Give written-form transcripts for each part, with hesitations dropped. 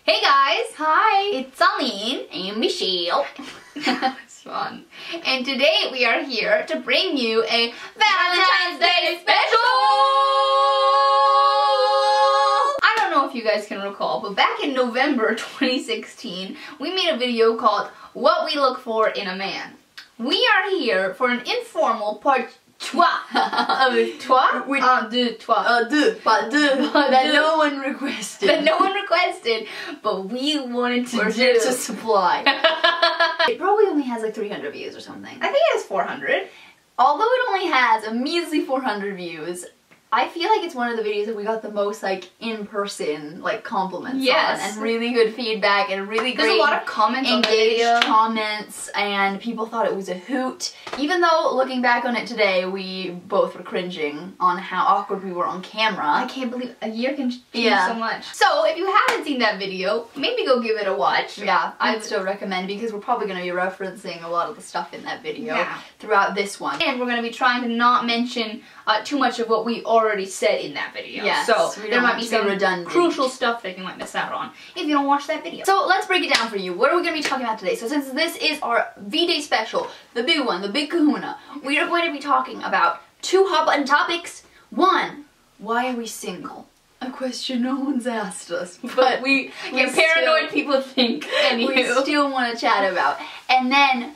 Hey guys! Hi! It's Aline and Michelle. It's fun. And today we are here to bring you a Valentine's Day special! I don't know if you guys can recall, but back in November 2016, we made a video called What We Look For in a Man. We are here for an informal part trois that no one requested. That no one requested, but we wanted to We're do. here to supply. It probably only has like 300 views or something. I think it has 400. Although it only has a measly 400 views, I feel like it's one of the videos that we got the most like in-person like compliments on, and really good feedback and really great. There's a lot of comments on the engaged video. comments, and people thought it was a hoot. Even though looking back on it today, we both were cringing on how awkward we were on camera. I can't believe a year can change so much. So if you haven't seen that video, maybe go give it a watch. Yeah, I'd still recommend, because we're probably going to be referencing a lot of the stuff in that video throughout this one. And we're going to be trying to not mention too much of what we already said in that video. Yes, so there might be some redundant, crucial stuff that you might miss out on if you don't watch that video. So let's break it down for you. What are we going to be talking about today? So since this is our V-Day special, the big one, the big kahuna, we are going to be talking about two hot button topics. One, why are we single? A question no one's asked us, but we paranoid people think we still want to chat about. And then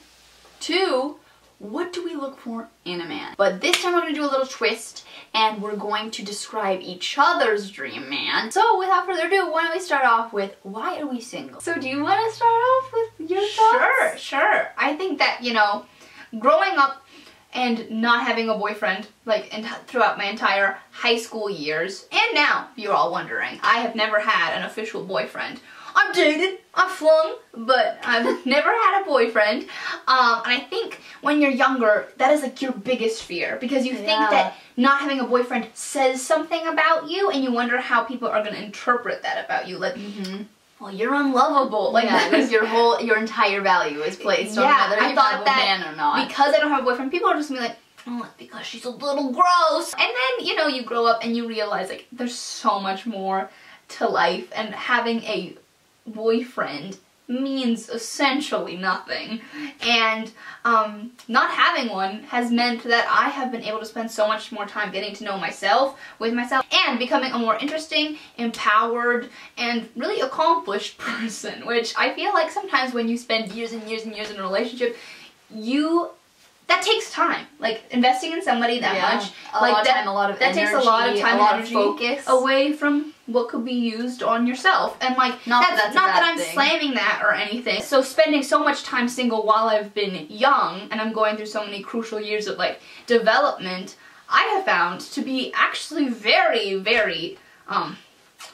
two, what do we look for in a man? But this time we're going to do a little twist, and we're going to describe each other's dream man. So without further ado, why don't we start off with, why are we single? So do you want to start off with your thoughts? Sure. I think that, you know, growing up and not having a boyfriend, like, throughout my entire high school years, and now, if you're all wondering, I have never had an official boyfriend. I've dated, I've flung, but I've never had a boyfriend. And I think when you're younger, that is like your biggest fear, because you think that not having a boyfriend says something about you, and you wonder how people are going to interpret that about you. Like, well, you're unlovable. Like, because your entire value is placed on whether you have a man or not. Because I don't have a boyfriend, people are just going to be like, oh, it's because she's a little gross. And then, you know, you grow up and you realize, like, there's so much more to life, and having a boyfriend means essentially nothing. And not having one has meant that I have been able to spend so much more time getting to know myself, with myself, and becoming a more interesting, empowered, and really accomplished person, which I feel like sometimes when you spend years and years and years in a relationship, that takes time. Like, investing in somebody that much, a lot of that energy, takes a lot of time, a lot energy, of focus away from what could be used on yourself. And like, not that I'm slamming that or anything. So spending so much time single while I've been young, and I'm going through so many crucial years of like development, I have found to be actually very, very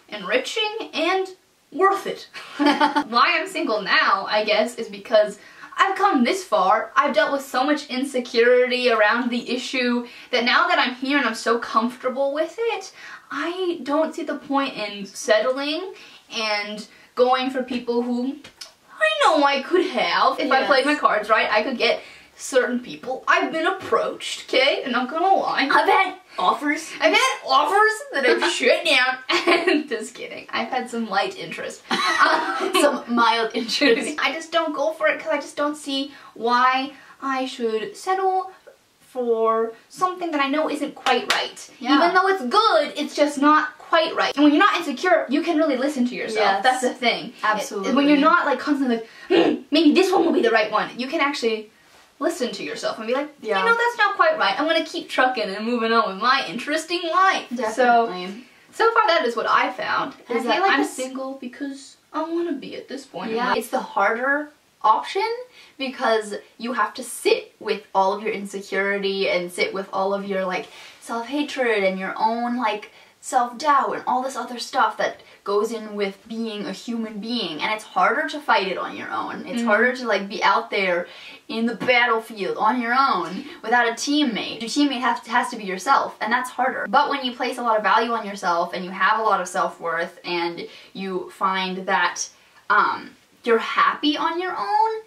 enriching and worth it. Why I'm single now, I guess, is because I've come this far. I've dealt with so much insecurity around the issue that now that I'm here and I'm so comfortable with it, I don't see the point in settling and going for people who I know I could have. If I played my cards right, I could get certain people. I've been approached, okay? I'm not gonna lie. I've had offers. That I've shut down. Just kidding. I've had some light interest. Some mild interest. I just don't go for it because I just don't see why I should settle for something that I know isn't quite right. Even though it's good, it's just not quite right. And when you're not insecure, you can really listen to yourself. That's the thing. Absolutely. When you're not like constantly like, maybe this one will be the right one, you can actually listen to yourself and be like, you know, that's not quite right. I'm going to keep trucking and moving on with my interesting life. Definitely. So far that is what I found. And is that I'm single because I want to be at this point. It's the harder option, because you have to sit with all of your insecurity and sit with all of your like self-hatred and your own like self-doubt and all this other stuff that goes in with being a human being, and it's harder to fight it on your own. It's harder to like be out there in the battlefield on your own without a teammate. Your teammate has to be yourself, and that's harder. But when you place a lot of value on yourself and you have a lot of self-worth and you find that you're happy on your own,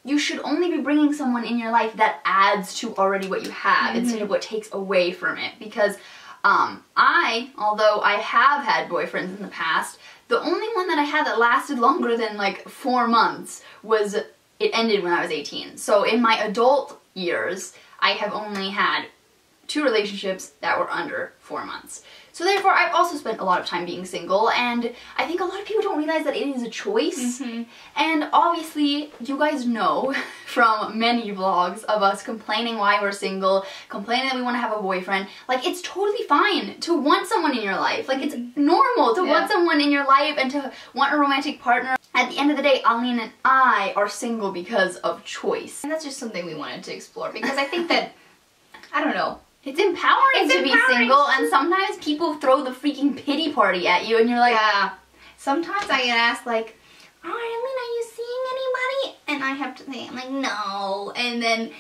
you should only be bringing someone in your life that adds to already what you have instead of what takes away from it. Because although I have had boyfriends in the past, The only one that I had that lasted longer than like 4 months was, it ended when I was 18. So in my adult years, I have only had 2 relationships that were under 4 months. So therefore, I've also spent a lot of time being single, and I think a lot of people don't realize that it is a choice. And obviously, you guys know from many vlogs of us complaining why we're single, complaining that we want to have a boyfriend. Like, it's totally fine to want someone in your life. Like, it's normal to want someone in your life and to want a romantic partner. At the end of the day, Aline and I are single because of choice. And that's just something we wanted to explore, because I think that, I don't know, it's empowering to be single, and sometimes people throw the freaking pity party at you, and you're like, yeah. Sometimes I get asked, like, oh, Aline, are you seeing anybody? And I have to say, I'm like, no. And then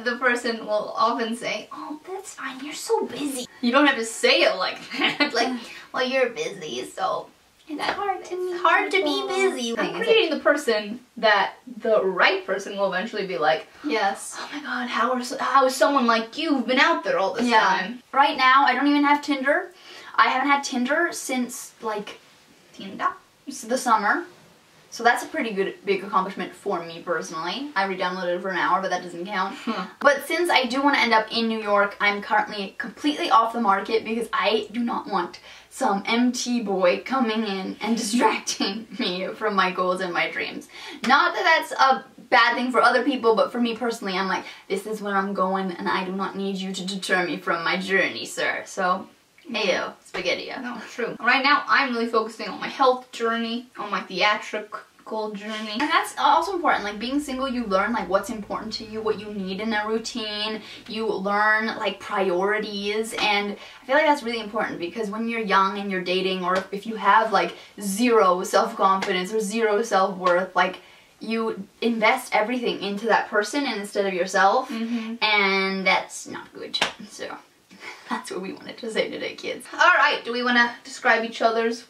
the person will often say, oh, that's fine, you're so busy. You don't have to say it like that. Like, well, you're busy, so it's hard to be busy. I'm creating the person that the right person will eventually be like, yes. Oh my god, how is someone like you been out there all this time? Right now, I don't even have Tinder. I haven't had Tinder since, like, the summer. So that's a pretty big accomplishment for me personally. I re-downloaded it for an hour, but that doesn't count. But since I do want to end up in New York, I'm currently completely off the market because I do not want some MT boy coming in and distracting me from my goals and my dreams. Not that that's a bad thing for other people, but for me personally, I'm like, this is where I'm going, and I do not need you to deter me from my journey, sir. So, heyo, spaghetti-o. No, true. Right now, I'm really focusing on my health journey, on my theatrical journey. And that's also important. Like, being single, you learn, like, what's important to you, what you need in a routine. You learn, like, priorities, and I feel like that's really important because when you're young and you're dating, or if you have, like, 0 self-confidence or 0 self-worth, like, you invest everything into that person instead of yourself, and that's not good. So that's what we wanted to say today, kids. Alright, do we want to describe each other's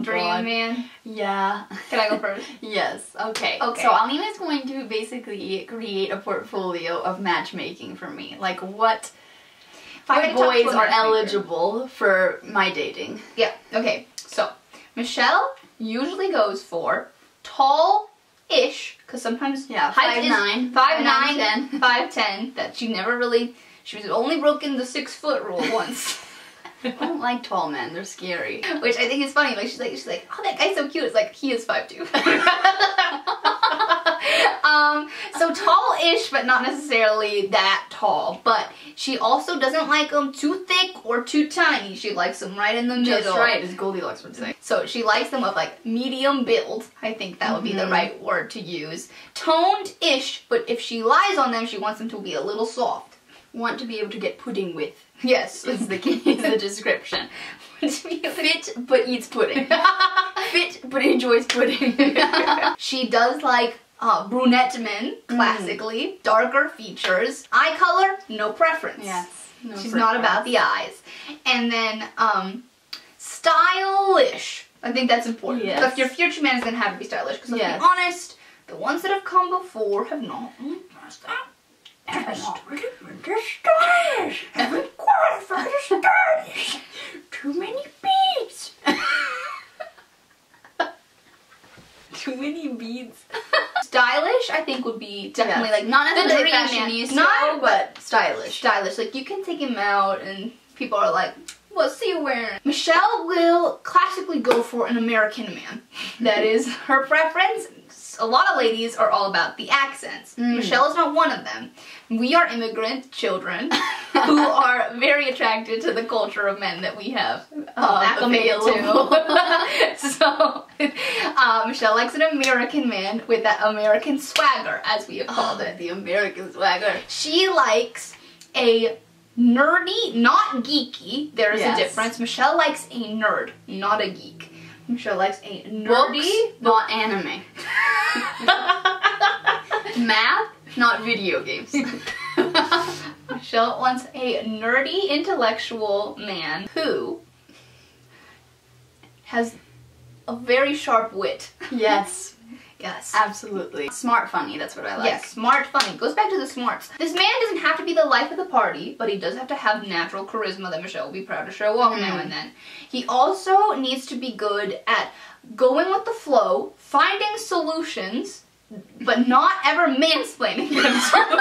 dream man? Yeah. Can I go first? Yes. Okay. So Aleem is going to basically create a portfolio of matchmaking for me. Like, what boys are eligible for my dating. Yeah. Okay. So, Michelle usually goes for tall-ish, because sometimes 5'9", 5'9", 5'10", that she never really... She's only broken the 6-foot rule once. I don't like tall men, they're scary. Which I think is funny, like she's like, oh, that guy's so cute. It's like, he is 5'2". So tall-ish, but not necessarily that tall. But she also doesn't like them too thick or too tiny. She likes them right in the middle. Just right, as Goldilocks would say. So she likes them of like medium build. I think that would be the right word to use. Toned-ish, but if she lies on them, she wants them to be a little soft. Want to be able to get pudding with. Yes, is the description. Fit but eats pudding. Fit but enjoys pudding. She does like brunette men, classically. Darker features. Eye color, no preference. Yes. She's not about the eyes. And then stylish. I think that's important. Yes. So if your future man is going to have to be stylish. Because let's be honest, the ones that have come before have not really passed that. Haven't qualified as stylish. Too many beads. Too many beads. Stylish, I think, would be definitely like not necessarily fashionista, but stylish. Stylish, like you can take him out and people are like, what's he wearing? Michelle will classically go for an American man. That is her preference. A lot of ladies are all about the accents. Michelle is not one of them. We are immigrant children who are very attracted to the culture of men that we have acclimated to. So, Michelle likes an American man with that American swagger, as we have called it. The American swagger. She likes a nerdy, not geeky. There is a difference. Michelle likes a nerd, not a geek. Michelle likes a nerdy, books, not anime. Math, not video games. Michelle wants a nerdy, intellectual man who has a very sharp wit. Yes. Yes, absolutely. Smart funny, that's what I like. Yes, smart funny. Goes back to the smarts. This man doesn't have to be the life of the party, but he does have to have natural charisma that Michelle will be proud to show off now and then. He also needs to be good at going with the flow, finding solutions, but not ever mansplaining them to her.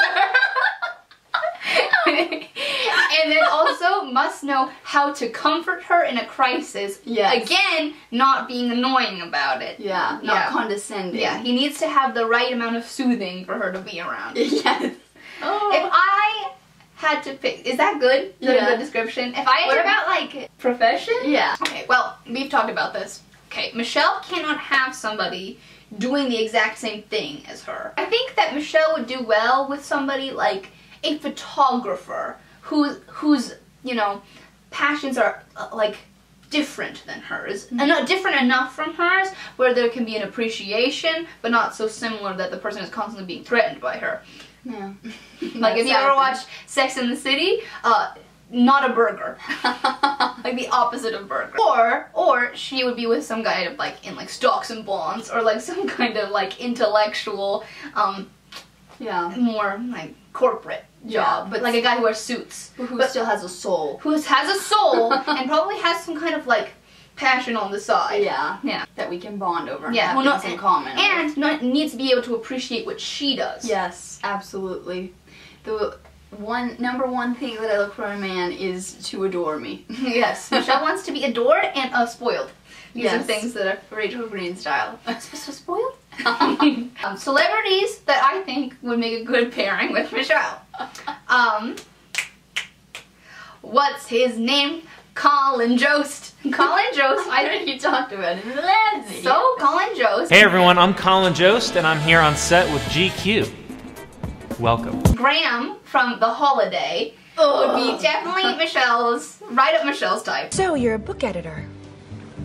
And then also must know how to comfort her in a crisis. Yes. Again, not being annoying about it. Yeah, not condescending. Yeah, he needs to have the right amount of soothing for her to be around. Yes. Oh. If I had to pick, is that good? Is that a good description? If I What about like profession? Yeah. Okay, well, we've talked about this. Okay, Michelle cannot have somebody doing the exact same thing as her. I think that Michelle would do well with somebody like a photographer whose you know, passions are like different than hers, and not different enough from hers where there can be an appreciation, but not so similar that the person is constantly being threatened by her. Yeah. Like if you ever watched Sex and the City, not a burger. Like the opposite of burger. Or she would be with some guy like in like stocks and bonds, or like some kind of like intellectual, more like corporate job, but like a guy who wears suits, who still has a soul. Who has a soul and probably has some kind of like passion on the side. Yeah. That we can bond over. Yeah. Have things in common. And needs to be able to appreciate what she does. Yes, absolutely. The number one thing that I look for in a man is to adore me. Yes. Michelle wants to be adored and spoiled. These are things that are Rachel Green style. So spoiled? Celebrities that I think would make a good pairing with Michelle. What's his name? Colin Jost. Colin Jost. I know you talked about it in the last video. So, Colin Jost. Hey everyone, I'm Colin Jost and I'm here on set with GQ. Welcome. Graham from The Holiday would be definitely Michelle's, right up Michelle's type. So, you're a book editor.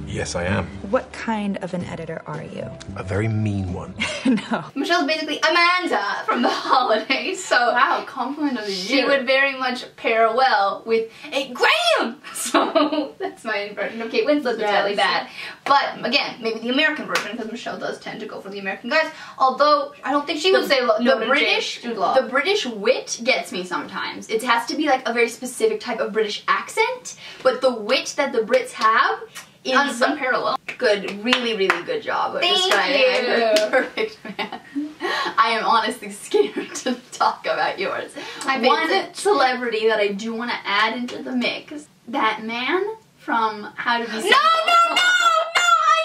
Yes, I am. What kind of an editor are you? A very mean one. No. Michelle's basically Amanda from The Holiday, so wow, compliment of the year. She would very much pair well with a Graham! So that's my impression of Kate Winslet. That's really bad. But again, maybe the American version, because Michelle does tend to go for the American guys. Although I don't think she would say the British wit gets me sometimes. It has to be like a very specific type of British accent, but the wit that the Brits have is unparalleled. Good, really, really good job of describing a perfect man. I am honestly scared to talk about yours. One celebrity that I do want to add into the mix, that man from How to Be Single. No! I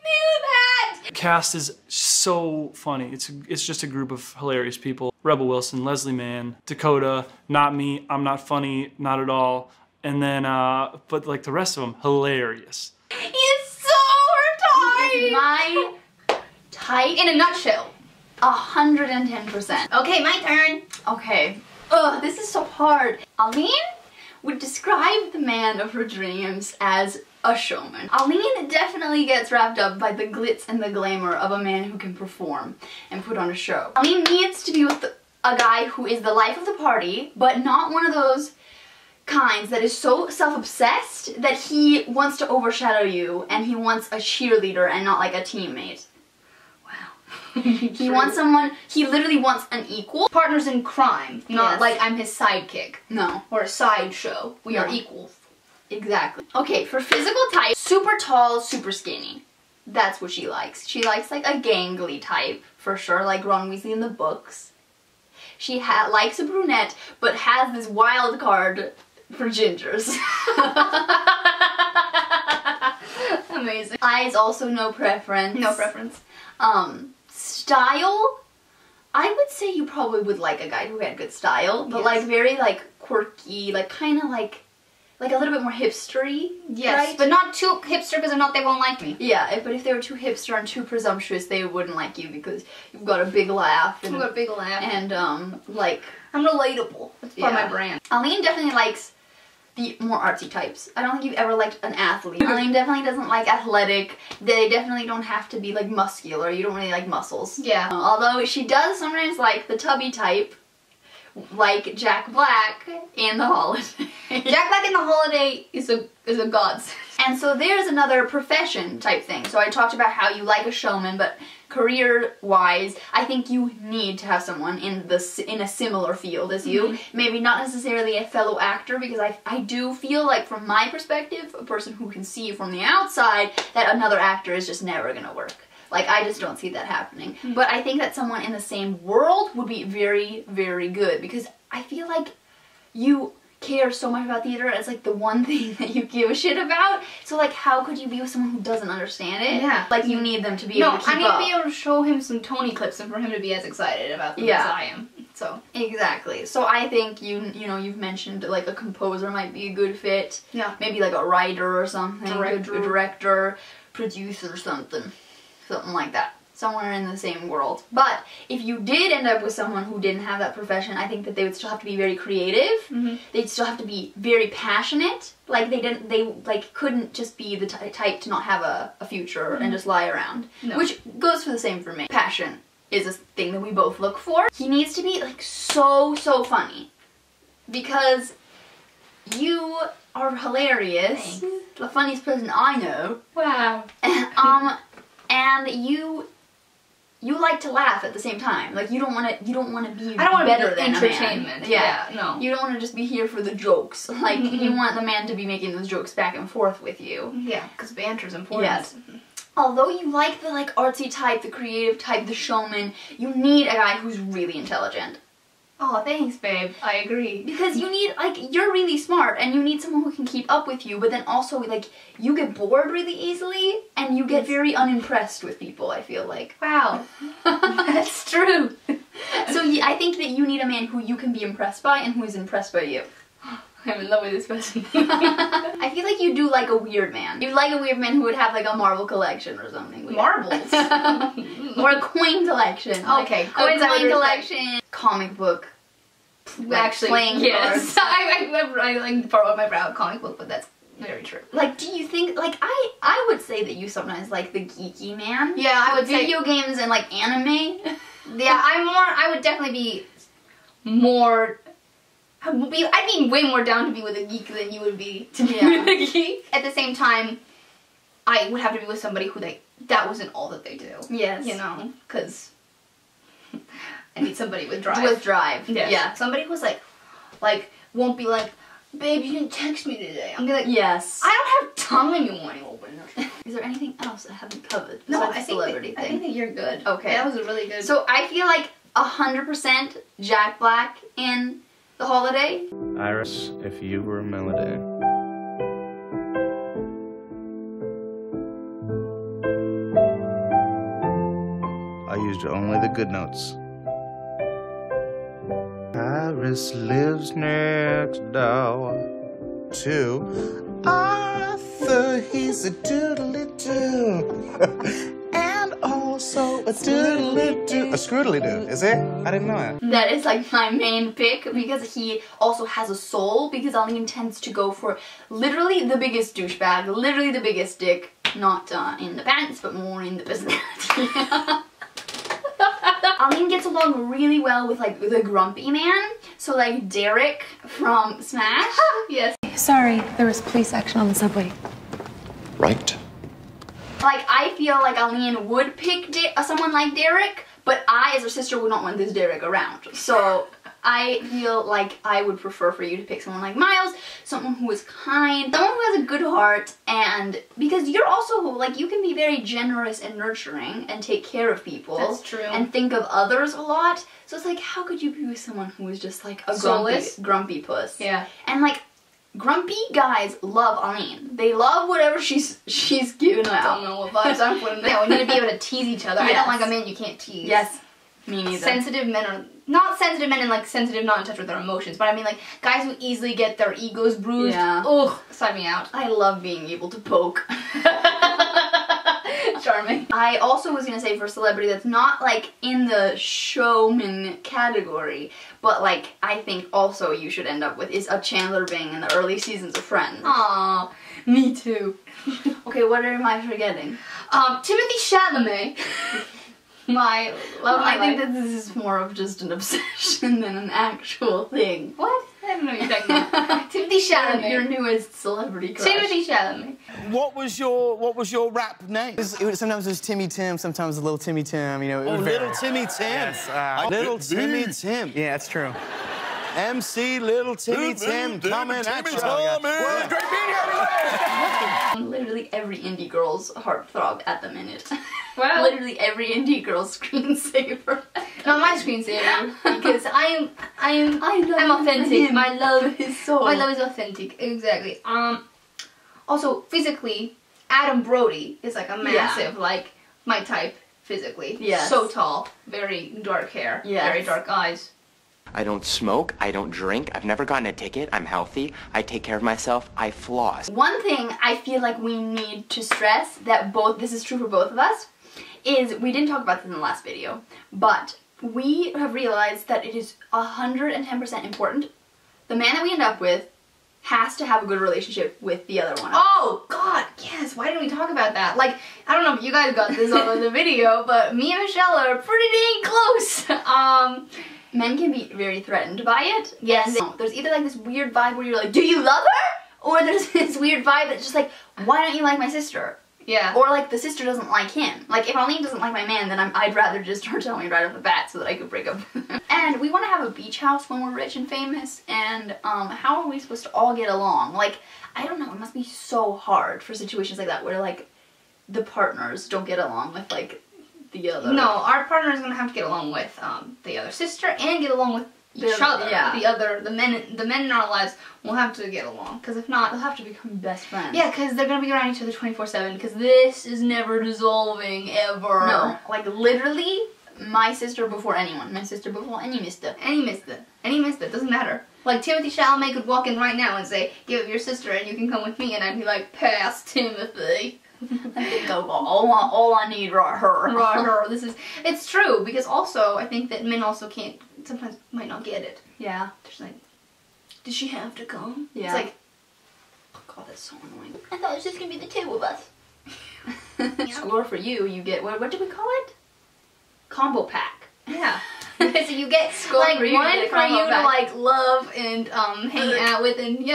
knew that! The cast is so funny. It's just a group of hilarious people. Rebel Wilson, Leslie Mann, Dakota, not me, I'm not funny, not at all. And then, but like the rest of them, hilarious. He is so her type! My type. In a nutshell. 110%. Okay, my turn. Okay. Ugh, this is so hard. Aline would describe the man of her dreams as a showman. Aline definitely gets wrapped up by the glitz and the glamour of a man who can perform and put on a show. Aline needs to be with a guy who is the life of the party, but not one of those kinds that is so self-obsessed that he wants to overshadow you and he wants a cheerleader and not like a teammate. Wow. He wants someone, he literally wants an equal. Partners in crime, not like I'm his sidekick. No. Or a sideshow. We are equals. Exactly. Okay, for physical type, super tall, super skinny. That's what she likes. She likes like a gangly type, for sure, like Ron Weasley in the books. She likes a brunette, but has this wild card for gingers. Amazing. Eyes, also no preference. No preference. Style, I would say you probably would like a guy who had good style, but like very like quirky, like kind of like a little bit more hipstery. Yes, right? but not too hipster because if not they won't like me. Yeah, but if they were too hipster and too presumptuous, they wouldn't like you because you've got a big laugh. And, I've got a big laugh. And like... I'm relatable. That's part of my brand. Aline definitely likes the more artsy types. I don't think you've ever liked an athlete. Aline definitely doesn't like athletic. They definitely don't have to be like muscular. You don't really like muscles. Yeah. Although she does sometimes like the tubby type, like Jack Black in The Holiday. Jack Black in The Holiday is a godsend. And so there's another profession type thing. So I talked about how you like a showman, but career-wise, I think you need to have someone in a similar field as you. Maybe not necessarily a fellow actor, because I do feel like, from my perspective, a person who can see from the outside, that another actor is just never gonna work. Like, I just don't see that happening. But I think that someone in the same world would be very, very good, because I feel like you care so much about theater. It's like the one thing that you give a shit about. So like, how could you be with someone who doesn't understand it? Yeah. Like, you need them to be able to keep up. I need to be able to show him some Tony clips and for him to be as excited about them as I am. So exactly. So I think you know, you've mentioned like a composer might be a good fit. Yeah. Maybe like a writer or something. A director, producer, something like that. Somewhere in the same world. But if you did end up with someone who didn't have that profession, I think that they would still have to be very creative. They'd still have to be very passionate. Like, they couldn't just be the type to not have a future and just lie around. No. Which goes for the same for me. Passion is a thing that we both look for. He needs to be like so funny, because you are hilarious. Thanks. The funniest person I know. Wow. And you like to laugh at the same time. Like, you don't want to be I don't want better to be than entertainment. A man. Yeah, no. You don't want to just be here for the jokes. Like, you want the man to be making those jokes back and forth with you. Yeah, because banter's important. Yes. Although you like the like artsy type, the creative type, the showman, you need a guy who's really intelligent. Oh, thanks, babe. I agree. Because you need, like, you're really smart, and you need someone who can keep up with you, but then also, like, you get bored really easily, and you get very unimpressed with people, I feel like. Wow. That's true. So I think that you need a man who you can be impressed by, and who is impressed by you. I'm in love with this person. I feel like you do like a weird man. You'd like a weird man who would have, like, a Marvel collection or something. Marbles? Or a coin collection. Okay, coins, a coin collection. Comic book. Actually, playing yes. cards. I like borrow my brow comic book, but that's very true. Like, do you think, like, I would say that you sometimes like the geeky man. Yeah, I would say video games and, like, anime. Yeah, I would definitely be more... I'd be way more down to be with a geek than you would be to be with a geek. At the same time, I would have to be with somebody who, like, that wasn't all that they do. Yes. You know, because I need somebody with drive. With drive. Yes. Yeah. Somebody who's like, won't be like, babe, you didn't text me today. I'm gonna be like, yes. I don't have time anymore. Is there anything else I haven't covered? No, besides I the think celebrity thing? I think that you're good. Okay. That was a really good... So I feel like 100% Jack Black in The Holiday. Iris, if you were a melody. I used only the good notes. Iris lives next door to Arthur. He's a doodly-doo. And also a doodly-doo. A scroodly-doo, is it? I didn't know it. That is like my main pick, because he also has a soul, because Aleem tends to go for literally the biggest douchebag, literally the biggest dick, not in the pants, but more in the personality. Aleem gets along really well with, like, the grumpy man. So, like, Derek from Smash. Yes. Sorry, there was police action on the subway. Right. Like, I feel like Aline would pick someone like Derek, but I, as her sister, would not want this Derek around. So I feel like I would prefer for you to pick someone like Miles, someone who is kind, someone who has a good heart, and because you're also, like, you can be very generous and nurturing and take care of people. That's true. And think of others a lot. So it's like, how could you be with someone who is just like a grumpy puss? Yeah. And, like, grumpy guys love Aline. They love whatever she's giving out. I don't know what vibes I'm putting there. We need to be able to tease each other. Yes. I don't like a man you can't tease. Yes. Me neither. Sensitive men are not sensitive men and like sensitive, not in touch with their emotions, but I mean like guys who easily get their egos bruised. Yeah. Ugh, sign me out. I love being able to poke. Charming. I also was gonna say for celebrity that's not like in the showman category, but like I think also you should end up with is a Chandler Bing in the early seasons of Friends. Aww, me too. Okay, what am I forgetting? Timothy Chalamet. my love my I think life. that this is more of just an obsession than an actual thing. What? I don't know what you're talking about. Timothy Chalamet. Your newest celebrity crush. Timothy Chalamet. What was your rap name? Sometimes it was Timmy Tim, sometimes Little Timmy Tim, you know. Oh, Little Timmy Tim. Yes, Little Timmy Tim. yeah, that's true. MC Little Timmy Tim coming at you. Literally every indie girl's heartthrob at the minute. Well, literally every indie girl's screensaver. Not my screensaver, because I'm authentic. him. My love His soul. My love is authentic. Exactly. Also physically, Adam Brody is like a massive, like my type physically. Yes. So tall, very dark hair, very dark eyes. I don't smoke, I don't drink, I've never gotten a ticket, I'm healthy, I take care of myself, I floss. One thing I feel like we need to stress that this is true for both of us, is we didn't talk about this in the last video, but we have realized that it is 110% important. The man that we end up with has to have a good relationship with the other one. Oh, God, yes, why didn't we talk about that? Like, I don't know if you guys got this on the video, but me and Michelle are pretty dang close. Men can be very threatened by it. Yes. There's either like this weird vibe where you're like, do you love her? Or there's this weird vibe that's just like, why don't you like my sister? Yeah. Or like the sister doesn't like him. Like if Aleem doesn't like my man, then I'd rather just her tell me right off the bat so that I could break up with him. And we want to have a beach house when we're rich and famous, and how are we supposed to all get along? Like, I don't know, it must be so hard for situations like that where like the partners don't get along with like the other. No, our partner is gonna have to get along with the other sister and get along with each other. Yeah. The men in our lives will have to get along, because if not, They'll have to become best friends. yeah, because they're gonna be around each other 24/7. Because this is never dissolving ever. No, like literally, my sister before anyone. My sister before any mister. Any mister, doesn't matter. Like Timothy Chalamet could walk in right now and say, "Give it your sister, and you can come with me," and I'd be like, "Pass, Timothy." I think all I need right her. Right, her. It's true, because also I think that men also sometimes might not get it. Yeah. Just like, did she have to come? Yeah. It's like, oh God, that's so annoying. I thought it was just gonna be the two of us. Score for you, you get, what do we call it? Combo pack. yeah. So you get Score for you, one you get a for combo you to pack. like love and hang out with and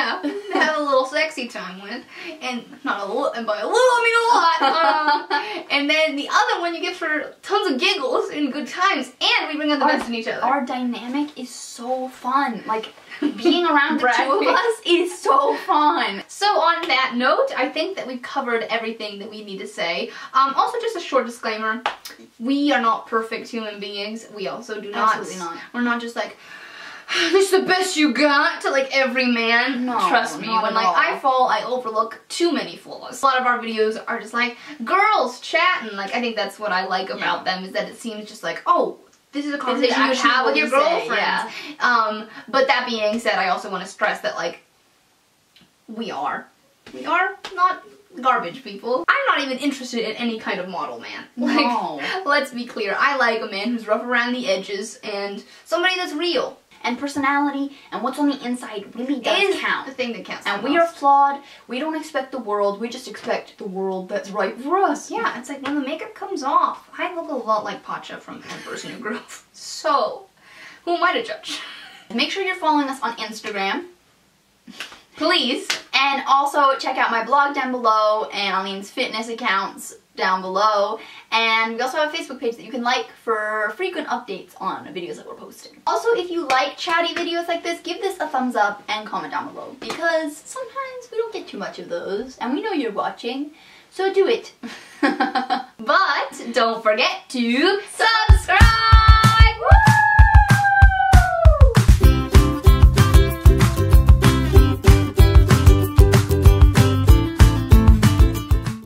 have a little sexy time with, and not a little, and by a little I mean a lot. And then the other one you get for tons of giggles and good times, and we bring out the best in each other. Our dynamic is so fun. Like being around the two of us is so fun. So on that note, I think that we've covered everything that we need to say. Also, just a short disclaimer: we are not perfect human beings. We also do not. Absolutely not. We're not just like, this is the best you got to like every man. No, trust me. not When at like all. I fall, I overlook too many flaws. A lot of our videos are just like girls chatting. Like I think that's what I like about them, is that it seems just like, oh, this is a conversation you would have with your girlfriends. Yeah. But that being said, I also want to stress that like we are not garbage people. I'm not even interested in any kind of model man. No. Like, let's be clear. I like a man who's rough around the edges and somebody that's real. And personality and what's on the inside really does count. The thing that counts. And we are flawed. We don't expect the world. We just expect the world that's right for us. Yeah, it's like when the makeup comes off, I look a lot like Pacha from Emperor's New Groove. So, who am I to judge? Make sure you're following us on Instagram. Please. And also check out my blog down below and Aleem's fitness accounts down below. And we also have a Facebook page that you can like for frequent updates on videos that we're posting. Also, if you like chatty videos like this, give this a thumbs up and comment down below, because sometimes we don't get too much of those and we know you're watching, so do it. But don't forget to subscribe!